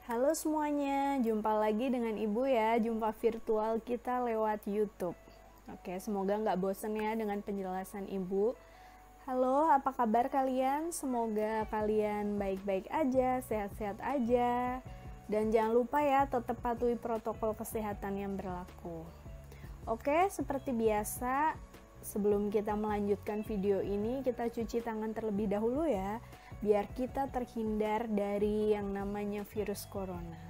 Halo semuanya, jumpa lagi dengan Ibu ya, jumpa virtual kita lewat YouTube. Oke, semoga nggak bosen ya dengan penjelasan Ibu. Halo, apa kabar kalian? Semoga kalian baik-baik aja, sehat-sehat aja. Dan jangan lupa ya, tetap patuhi protokol kesehatan yang berlaku. Oke, seperti biasa, sebelum kita melanjutkan video ini, kita cuci tangan terlebih dahulu ya, biar kita terhindar dari yang namanya virus corona.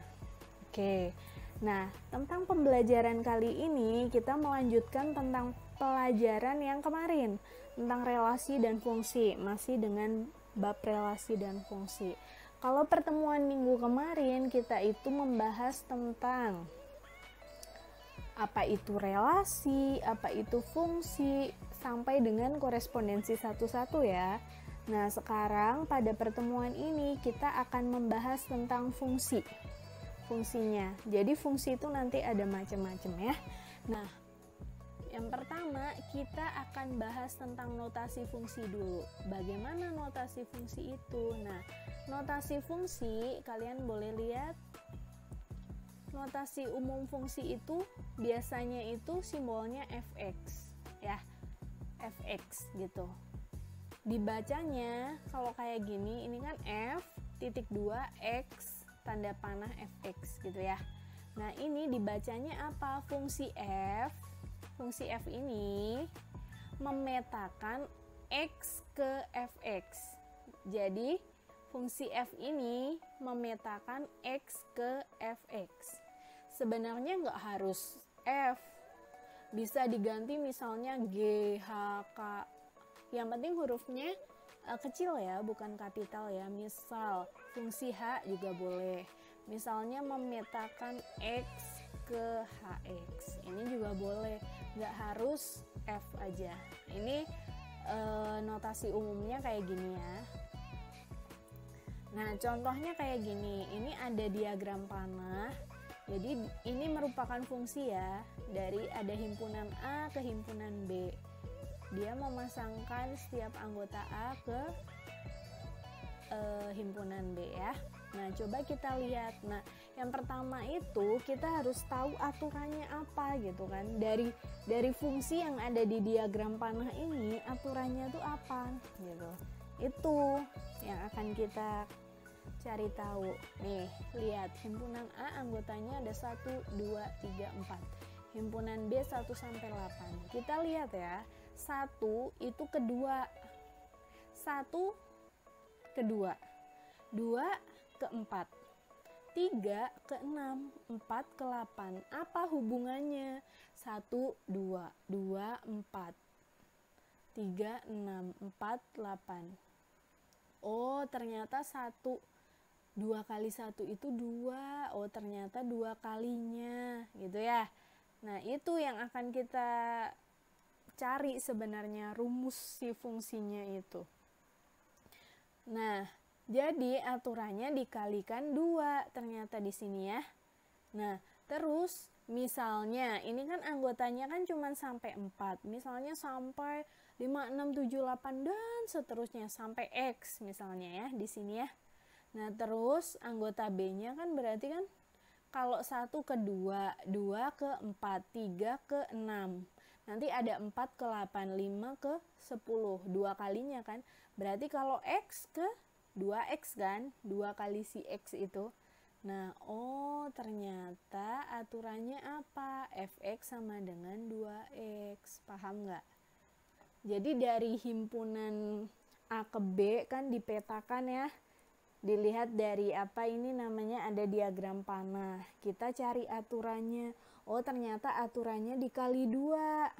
Oke, nah tentang pembelajaran kali ini kita melanjutkan tentang pelajaran yang kemarin tentang relasi dan fungsi, masih dengan bab relasi dan fungsi. Kalau pertemuan minggu kemarin kita itu membahas tentang apa itu relasi, apa itu fungsi, sampai dengan korespondensi satu-satu ya. Nah, sekarang pada pertemuan ini kita akan membahas tentang fungsi. Fungsinya. Jadi fungsi itu nanti ada macam-macam ya. Nah, yang pertama kita akan bahas tentang notasi fungsi dulu. Bagaimana notasi fungsi itu? Nah, notasi fungsi kalian boleh lihat. Notasi umum fungsi itu biasanya itu simbolnya fx ya. Fx gitu. Dibacanya kalau kayak gini, ini kan f titik 2 x tanda panah fx gitu ya. Nah, ini dibacanya apa? Fungsi f ini memetakan x ke fx. Jadi fungsi f ini memetakan x ke fx. Sebenarnya nggak harus f, bisa diganti misalnya g, h, k. Yang penting hurufnya kecil ya, bukan kapital ya. Misal fungsi h juga boleh. Misalnya memetakan x ke hx. Ini juga boleh, nggak harus f aja. Ini notasi umumnya kayak gini ya. Nah, contohnya kayak gini. Ini ada diagram panah. Jadi ini merupakan fungsi ya, dari ada himpunan A ke himpunan B. Dia memasangkan setiap anggota A ke himpunan B ya. Nah, coba kita lihat. Nah, yang pertama itu kita harus tahu aturannya apa gitu kan. Dari fungsi yang ada di diagram panah ini, aturannya itu apa gitu. Itu yang akan kita cari tahu. Nih, lihat himpunan A anggotanya ada 1, 2, 3, 4. Himpunan B 1 sampai 8. Kita lihat ya. 1 itu kedua. 1 kedua. 2 ke 4. 3 ke 6, 4 ke 8. Apa hubungannya? 1 2, 2 4. 3 6, 4 8. Oh, ternyata 1 2 kali 1 itu 2. Oh, ternyata 2 kalinya gitu ya. Nah, itu yang akan kita cari sebenarnya, rumus si fungsinya itu. Nah, jadi aturannya dikalikan 2 ternyata di sini ya. Nah, terus misalnya ini kan anggotanya kan cuma sampai 4. Misalnya sampai 5, 6, 7, 8 dan seterusnya sampai X misalnya ya di sini ya. Nah, terus anggota B-nya kan berarti kan kalau 1 ke 2, 2 ke 4, 3 ke 6. Nanti ada 4 ke 8, 5 ke 10. 2 kalinya kan. Berarti kalau X ke 2X kan. 2 kali si X itu. Nah, oh ternyata aturannya apa? Fx sama dengan 2X. Paham nggak? Jadi dari himpunan A ke B kan dipetakan ya. Dilihat dari apa ini namanya, ada diagram panah. Kita cari aturannya. Oh, ternyata aturannya dikali 2.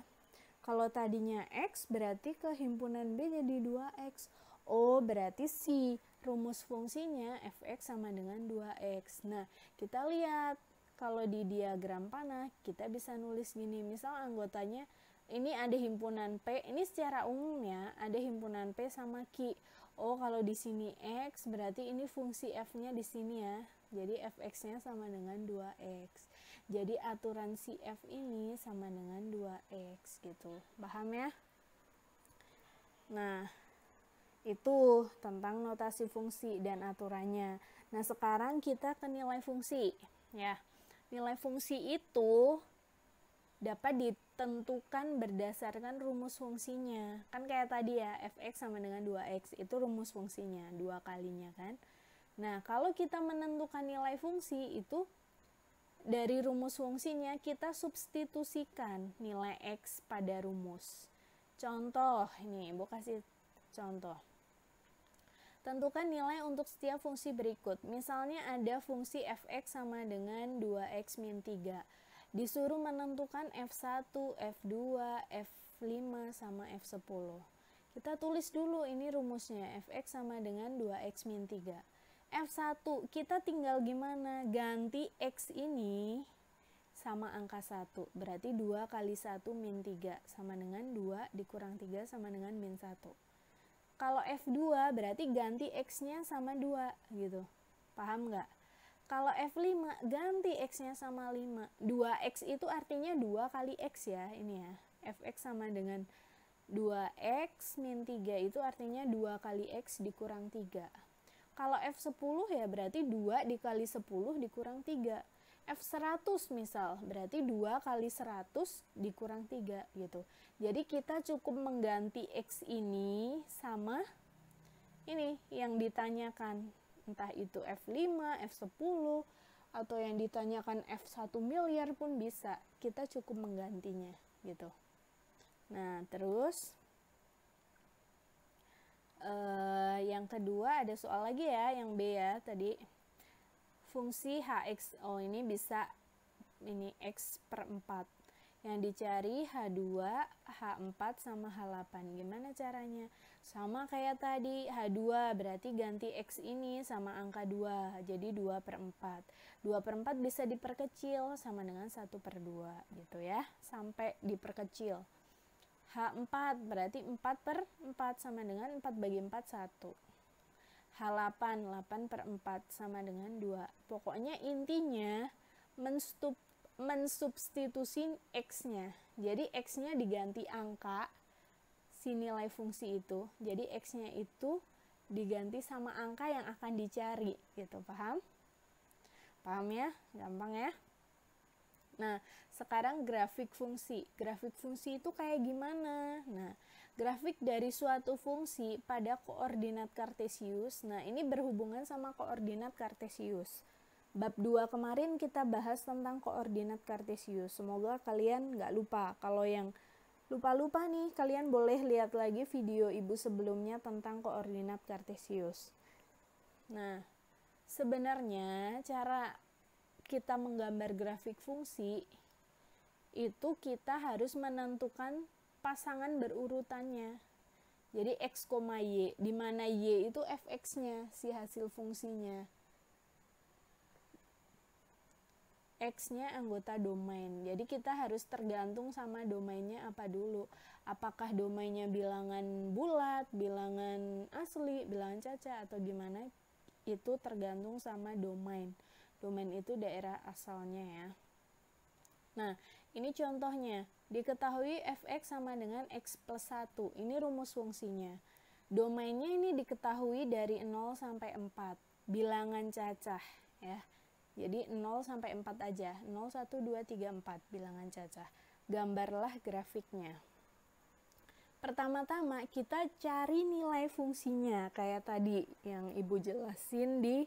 Kalau tadinya X berarti ke himpunan B jadi 2X. Oh, berarti si rumus fungsinya Fx sama dengan 2X. Nah, kita lihat kalau di diagram panah kita bisa nulis gini. Misal anggotanya ini ada himpunan P, ini secara umum ya, ada himpunan P sama Q. Oh, kalau di sini X berarti ini fungsi F-nya di sini ya. Jadi Fx-nya sama dengan 2X. Jadi aturan si F ini sama dengan 2X gitu. Paham ya? Nah, itu tentang notasi fungsi dan aturannya. Nah, sekarang kita ke nilai fungsi. Ya, nilai fungsi itu dapat ditentukan berdasarkan rumus fungsinya. Kan kayak tadi ya, fx sama dengan 2x, itu rumus fungsinya, 2 kalinya kan. Nah, kalau kita menentukan nilai fungsi itu dari rumus fungsinya kita substitusikan nilai x pada rumus. Contoh, ini Ibu kasih contoh. Tentukan nilai untuk setiap fungsi berikut. Misalnya ada fungsi fx sama dengan 2x min 3. Disuruh menentukan f1, f2, f5 sama f10. Kita tulis dulu ini rumusnya, fx sama dengan 2x min 3. F1 kita tinggal gimana? Ganti x ini sama angka 1. Berarti 2 kali 1 min 3 sama dengan 2 dikurang 3 sama dengan min 1. Kalau F2 berarti ganti x-nya sama 2 gitu. Paham nggak? Kalau F5 ganti x-nya sama 5. 2x itu artinya 2 kali x ya, ini ya. Fx sama dengan 2x min 3 itu artinya 2 kali x dikurang 3. Kalau F10 ya berarti 2 dikali 10 dikurang 3. F100 misal berarti 2 kali 100 dikurang 3 gitu. Jadi kita cukup mengganti X ini sama ini yang ditanyakan. Entah itu F5, F10, atau yang ditanyakan F1 miliar pun bisa. Kita cukup menggantinya gitu. Nah terus yang kedua ada soal lagi ya, yang B ya tadi. Fungsi hx, oh ini bisa ini x per 4. Yang dicari H2, H4 sama H8. Gimana caranya? Sama kayak tadi, H2 berarti ganti X ini sama angka 2. Jadi 2 per 4. 2 per 4 bisa diperkecil sama dengan 1 per 2 gitu ya. Sampai diperkecil. H4 berarti 4 per 4 sama dengan 4 bagi 4, 1. H8, 8 per 4 sama dengan 2. Pokoknya intinya mensubstitusi X-nya. Jadi X-nya diganti angka si nilai fungsi itu. Jadi X-nya itu diganti sama angka yang akan dicari gitu, paham? Paham ya? Gampang ya? Nah, sekarang grafik fungsi. Grafik fungsi itu kayak gimana? Nah, grafik dari suatu fungsi pada koordinat kartesius. Nah, ini berhubungan sama koordinat kartesius. Bab 2 kemarin kita bahas tentang koordinat kartesius. Semoga kalian nggak lupa. Kalau yang lupa-lupa nih, kalian boleh lihat lagi video Ibu sebelumnya tentang koordinat kartesius. Nah, sebenarnya cara kita menggambar grafik fungsi itu kita harus menentukan pasangan berurutannya. Jadi x, y, di mana y itu fx-nya, si hasil fungsinya. X-nya anggota domain. Jadi kita harus tergantung sama domainnya apa dulu. Apakah domainnya bilangan bulat, bilangan asli, bilangan caca, atau gimana? Itu tergantung sama domain. Domain itu daerah asalnya ya. Nah, ini contohnya. Diketahui fx sama dengan x plus 1. Ini rumus fungsinya. Domainnya ini diketahui dari 0 sampai 4. Bilangan cacah ya. Jadi 0 sampai 4 aja. 0, 1, 2, 3, 4 bilangan cacah. Gambarlah grafiknya. Pertama-tama kita cari nilai fungsinya. Kayak tadi yang Ibu jelasin di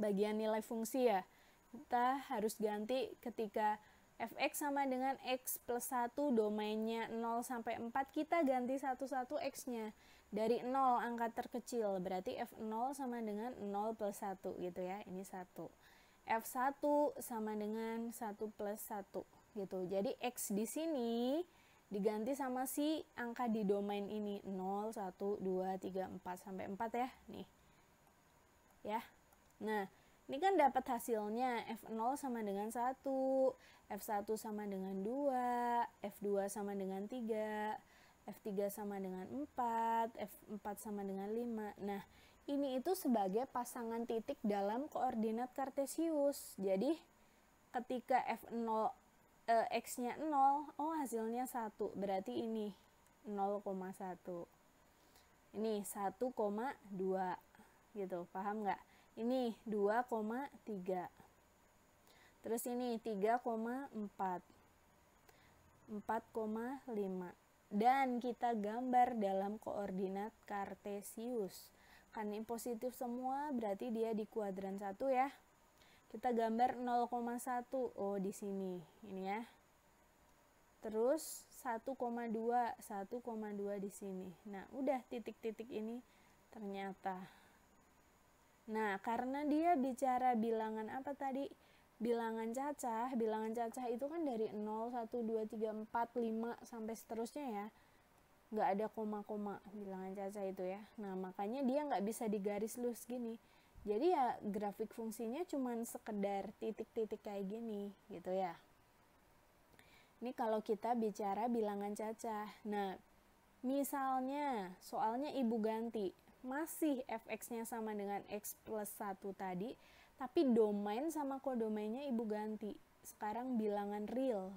bagian nilai fungsi ya. Kita harus ganti ketika fx sama dengan x plus 1, domainnya 0 sampai 4, kita ganti satu-satu x-nya. Dari 0 angka terkecil, berarti f0 sama dengan 0 plus 1 gitu ya, ini 1. F1 sama dengan 1 plus 1 gitu. Jadi x di sini diganti sama si angka di domain ini, 0, 1, 2, 3, 4 sampai 4 ya, nih. Ya. Nah, ini kan dapat hasilnya F0 sama dengan 1, F1 sama dengan 2, F2 sama dengan 3, F3 sama dengan 4, F4 sama dengan 5. Nah, ini itu sebagai pasangan titik dalam koordinat kartesius. Jadi, ketika F0 X-nya 0, oh hasilnya 1, berarti ini 0,1. Ini 1,2. gitu. Paham nggak? Ini 2,3. Terus ini 3,4. 4,5. Dan kita gambar dalam koordinat kartesius. Kan ini positif semua, berarti dia di kuadran 1 ya. Kita gambar 0,1. Oh, di sini. Ini ya. Terus 1,2 di sini. Nah, udah titik-titik ini ternyata. Nah, karena dia bicara bilangan apa tadi? Bilangan cacah itu kan dari 0, 1, 2, 3, 4, 5 sampai seterusnya ya. Nggak ada koma-koma bilangan cacah itu ya. Nah, makanya dia nggak bisa digaris lurus gini. Jadi ya grafik fungsinya cuman sekedar titik-titik kayak gini gitu ya. Ini kalau kita bicara bilangan cacah. Nah, misalnya soalnya ibu ganti, masih fx-nya sama dengan x plus 1 tadi, tapi domain sama kodomainnya ibu ganti. Sekarang bilangan real.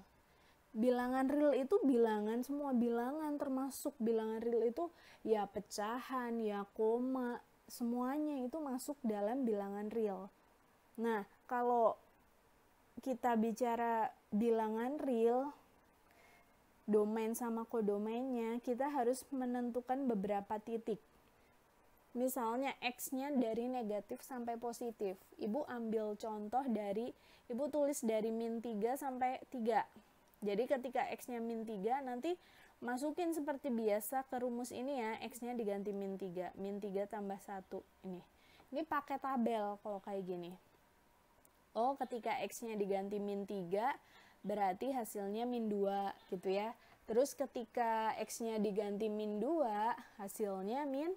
Bilangan real itu bilangan, semua bilangan termasuk bilangan real itu ya pecahan, ya koma, semuanya itu masuk dalam bilangan real. Nah, kalau kita bicara bilangan real, domain sama kodomainnya, kita harus menentukan beberapa titik. Misalnya x-nya dari negatif sampai positif. Ibu ambil contoh dari, ibu tulis dari min 3 sampai 3. Jadi ketika x-nya min 3, nanti masukin seperti biasa ke rumus ini ya, x-nya diganti min 3. Min 3 tambah 1. Ini pakai tabel kalau kayak gini. Oh, ketika x-nya diganti min 3, berarti hasilnya min 2 gitu ya. Terus ketika x-nya diganti min 2, hasilnya min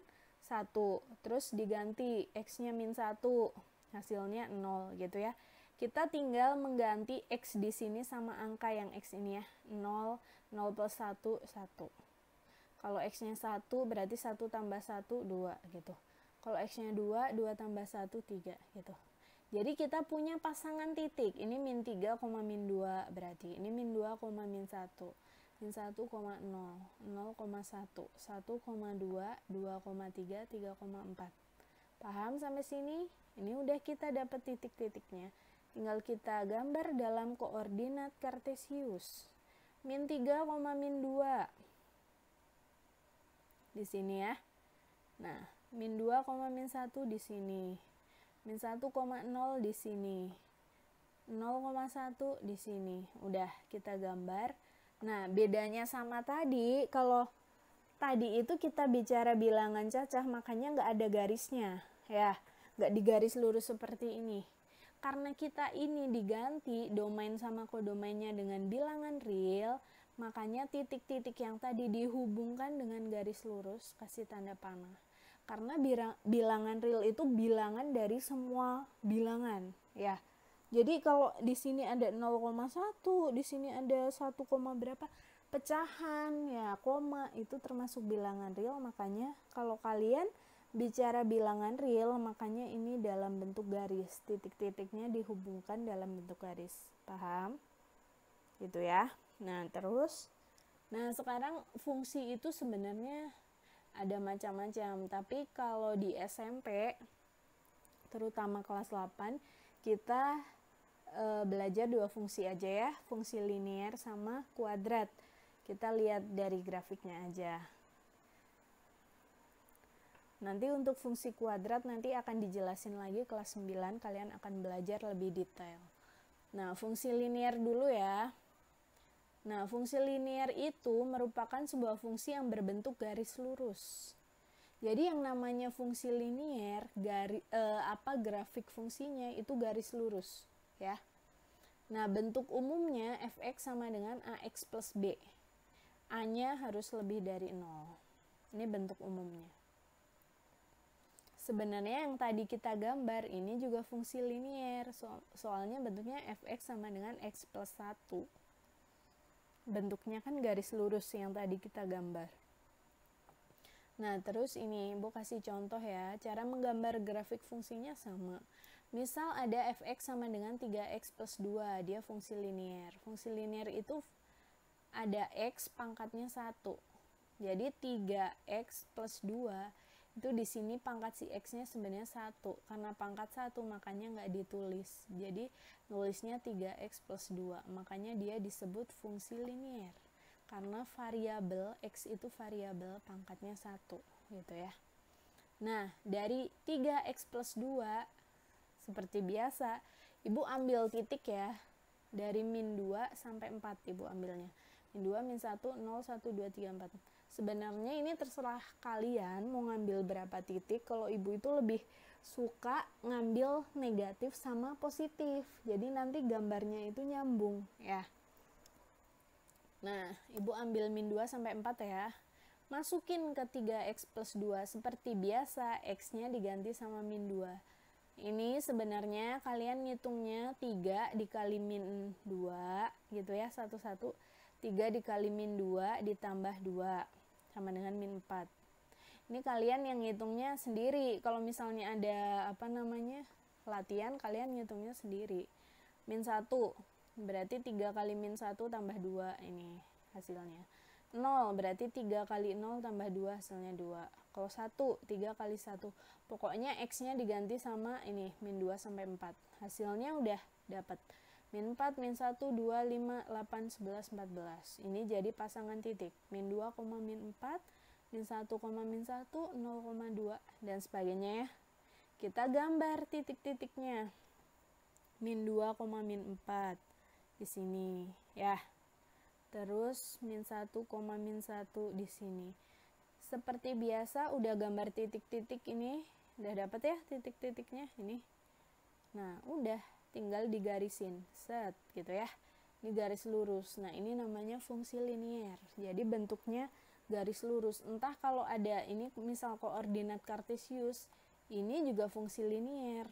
1. Terus diganti x-nya min 1, hasilnya 0 gitu ya. Kita tinggal mengganti x di sini sama angka yang x ini ya. 0, 0 plus 1, 1. Kalau x-nya 1 berarti 1 tambah 1, 2 gitu. Kalau x-nya 2, 2 tambah 1, 3 gitu. Jadi kita punya pasangan titik. Ini min 3, min 2 berarti. Ini min 2, min 1. Min 1, 0, 0,1, 1,2, 2,3, 3,4. Paham sampai sini? Ini udah kita dapat titik-titiknya. Tinggal kita gambar dalam koordinat kartesius. Min 3, min 2. Di sini ya. Nah, min 2, min 1 di sini. Min 1,0 di sini. 0,1 di sini. Udah kita gambar. Nah, bedanya sama tadi, kalau tadi itu kita bicara bilangan cacah, makanya nggak ada garisnya, ya. Nggak digaris lurus seperti ini. Karena kita ini diganti domain sama kodomainnya dengan bilangan real, makanya titik-titik yang tadi dihubungkan dengan garis lurus, kasih tanda panah. Karena bilangan real itu bilangan dari semua bilangan, ya. Jadi kalau di sini ada 0,1, di sini ada 1, berapa pecahan, ya koma, itu termasuk bilangan real. Makanya kalau kalian bicara bilangan real, makanya ini dalam bentuk garis, titik-titiknya dihubungkan dalam bentuk garis. Paham? Gitu ya. Nah, terus sekarang fungsi itu sebenarnya ada macam-macam, tapi kalau di SMP terutama kelas 8 kita belajar dua fungsi aja ya, fungsi linear sama kuadrat. Kita lihat dari grafiknya aja. Nanti untuk fungsi kuadrat nanti akan dijelasin lagi kelas 9, kalian akan belajar lebih detail. Nah, fungsi linear dulu ya. Nah, fungsi linear itu merupakan sebuah fungsi yang berbentuk garis lurus. Jadi yang namanya fungsi linear, grafik fungsinya itu garis lurus, ya. Nah, bentuk umumnya fx sama dengan ax plus b. A-nya harus lebih dari 0. Ini bentuk umumnya. Sebenarnya yang tadi kita gambar ini juga fungsi linear, soalnya bentuknya fx sama dengan x plus 1. Bentuknya kan garis lurus yang tadi kita gambar. Nah, terus ini Ibu kasih contoh ya, cara menggambar grafik fungsinya sama. Misal ada fx sama dengan 3x plus 2, dia fungsi linear. Fungsi linear itu ada x pangkatnya 1. Jadi 3x plus 2 Itu di sini pangkat si X-nya sebenarnya 1. Karena pangkat 1 makanya nggak ditulis. Jadi nulisnya 3X plus 2. Makanya dia disebut fungsi linier. Karena variabel X itu variabel pangkatnya 1 gitu ya. Nah, dari 3X plus 2 seperti biasa, Ibu ambil titik ya. Dari min 2 sampai 4 Ibu ambilnya. Min 2, min 1, 0, 1, 2, 3, 4. Sebenarnya ini terserah kalian mau ngambil berapa titik. Kalau Ibu itu lebih suka ngambil negatif sama positif. Jadi nanti gambarnya itu nyambung ya. Nah, Ibu ambil min 2 sampai 4 ya. Masukin ke 3X plus 2. Seperti biasa, X-nya diganti sama min 2. Ini sebenarnya kalian ngitungnya 3 dikali min 2 gitu ya, satu-satu. 3 dikali min 2 ditambah 2 sama dengan min 4. Ini kalian yang ngitungnya sendiri. Kalau misalnya ada latihan, kalian ngitungnya sendiri. Min 1 berarti 3 kali min 1 tambah 2, ini hasilnya. 0 berarti 3 kali 0 tambah 2, hasilnya 2. Kalau 1, 3 kali 1. Pokoknya X-nya diganti sama ini, min 2 sampai 4. Hasilnya udah dapat. Min 4, min 1, 2, 5, 8, 11, 14. Ini jadi pasangan titik. Min 2, min 4, min 1, min 1, 0,2, dan sebagainya ya. Kita gambar titik-titiknya. Min 2, min 4 di sini ya. Terus min 1, min 1 di sini. Seperti biasa udah gambar titik-titik ini. Udah dapat ya titik-titiknya ini. Nah, udah tinggal digarisin. Set gitu ya. Ini garis lurus. Nah, ini namanya fungsi linier. Jadi bentuknya garis lurus. Entah kalau ada ini misal koordinat kartesius, ini juga fungsi linier.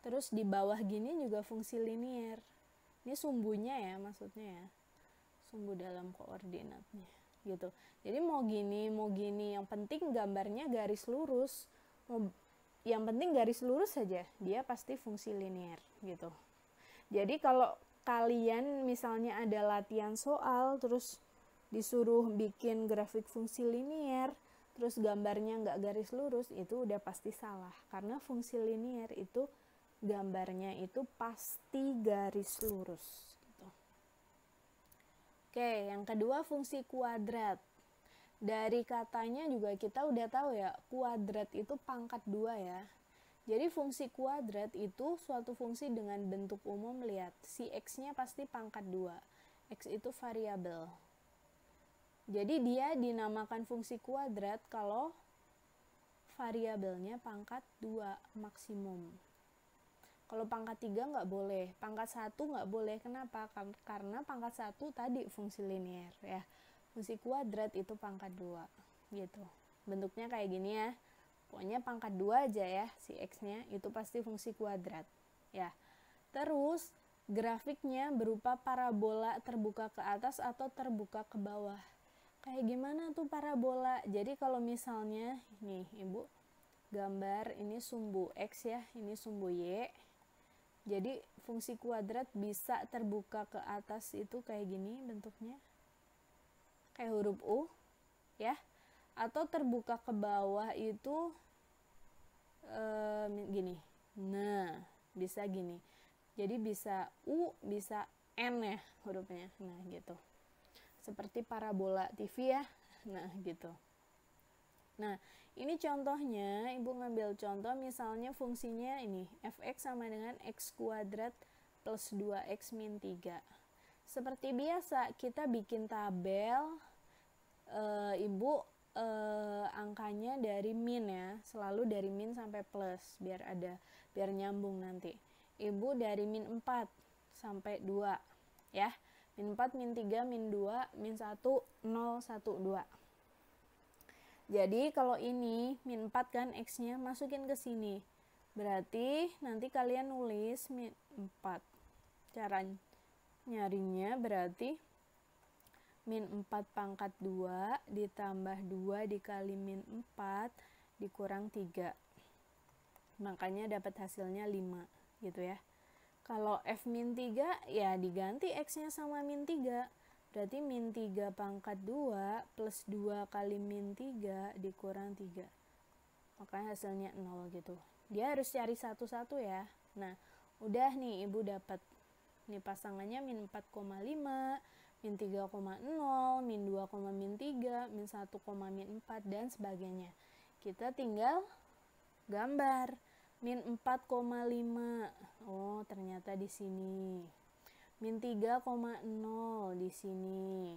Terus di bawah gini juga fungsi linier. Ini sumbunya ya maksudnya ya. Sumbu dalam koordinatnya gitu. Jadi mau gini, yang penting gambarnya garis lurus. Yang penting garis lurus saja, dia pasti fungsi linier gitu. Jadi kalau kalian misalnya ada latihan soal terus disuruh bikin grafik fungsi linier, terus gambarnya nggak garis lurus, itu udah pasti salah. Karena fungsi linier itu gambarnya itu pasti garis lurus gitu. Oke, yang kedua fungsi kuadrat. Dari katanya juga kita udah tahu ya, kuadrat itu pangkat 2 ya. Jadi fungsi kuadrat itu suatu fungsi dengan bentuk umum, lihat. Si X-nya pasti pangkat 2. X itu variabel. Jadi dia dinamakan fungsi kuadrat kalau variabelnya pangkat 2 maksimum. Kalau pangkat 3 nggak boleh, pangkat 1 nggak boleh. Kenapa? Karena pangkat 1 tadi fungsi linier ya. Fungsi kuadrat itu pangkat 2 gitu. Bentuknya kayak gini ya. Pokoknya pangkat 2 aja ya si X-nya, itu pasti fungsi kuadrat ya. Terus grafiknya berupa parabola terbuka ke atas atau terbuka ke bawah. Kayak gimana tuh parabola? Jadi kalau misalnya nih Ibu gambar ini sumbu X ya, ini sumbu Y. Jadi fungsi kuadrat bisa terbuka ke atas itu kayak gini bentuknya. Kayak huruf U ya, atau terbuka ke bawah itu gini. Nah, bisa gini. Jadi bisa U, bisa N ya hurufnya. Nah, gitu. Seperti parabola TV ya. Nah, gitu. Nah, ini contohnya, Ibu ngambil contoh misalnya fungsinya ini, fx sama dengan x kuadrat plus 2x min 3. Seperti biasa, kita bikin tabel, Ibu angkanya dari min ya, selalu dari min sampai plus, biar nyambung nanti. Ibu dari min 4 sampai 2 ya, min 4, min 3, min 2, min 1, 0, 1, 2. Jadi kalau ini min 4 kan X-nya, masukin ke sini. Berarti nanti kalian nulis min 4. Cara nyarinya berarti min 4 pangkat 2 ditambah 2 dikali min 4 dikurang 3. Makanya dapat hasilnya 5 gitu ya. Kalau F min 3 ya diganti X-nya sama min 3. Berarti min 3 pangkat 2 plus 2 kali min 3 dikurang 3. makanya hasilnya 0 gitu. Dia harus cari satu-satu ya. Nah, udah nih ibu dapat nih pasangannya min 4,5, min 3,0, min 2, min 3, min 1, min 4 dan sebagainya. Kita tinggal gambar min 4,5. Oh, ternyata di sini. Min 3,0 di sini.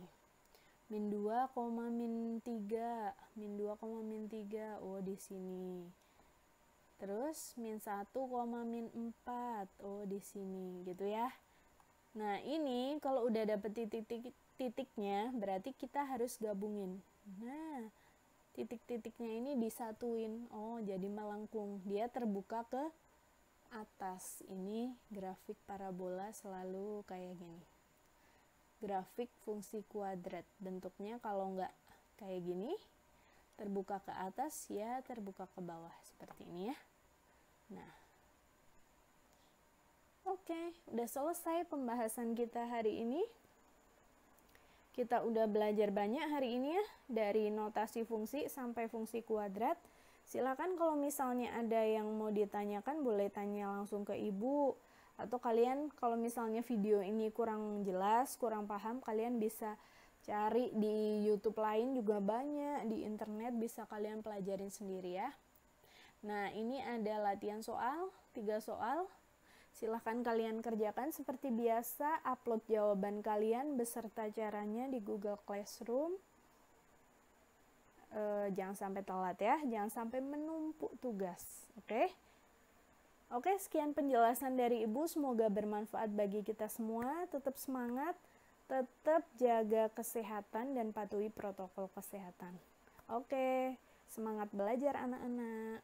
Min 2, min 3, min 2, min 3. Oh, di sini. Terus min 1, min 4. Oh, di sini gitu ya. Nah, ini kalau udah dapet titik-titiknya berarti kita harus gabungin. Nah, titik-titiknya ini disatuin. Oh, jadi melengkung. Dia terbuka ke atas. Ini grafik parabola selalu kayak gini. Grafik fungsi kuadrat. Bentuknya kalau nggak kayak gini, terbuka ke atas ya terbuka ke bawah. Seperti ini ya. Nah, oke, udah selesai pembahasan kita hari ini. Kita udah belajar banyak hari ini ya, dari notasi fungsi sampai fungsi kuadrat. Silakan kalau misalnya ada yang mau ditanyakan, boleh tanya langsung ke ibu. Atau kalian kalau misalnya video ini kurang jelas, kurang paham, kalian bisa cari di YouTube lain juga banyak, di internet bisa kalian pelajarin sendiri ya. Nah, ini ada latihan soal, 3 soal. Silahkan kalian kerjakan seperti biasa, upload jawaban kalian beserta caranya di Google Classroom. Jangan sampai telat ya, jangan sampai menumpuk tugas, oke? Oke, sekian penjelasan dari Ibu, semoga bermanfaat bagi kita semua. Tetap semangat, tetap jaga kesehatan dan patuhi protokol kesehatan. Oke, semangat belajar anak-anak.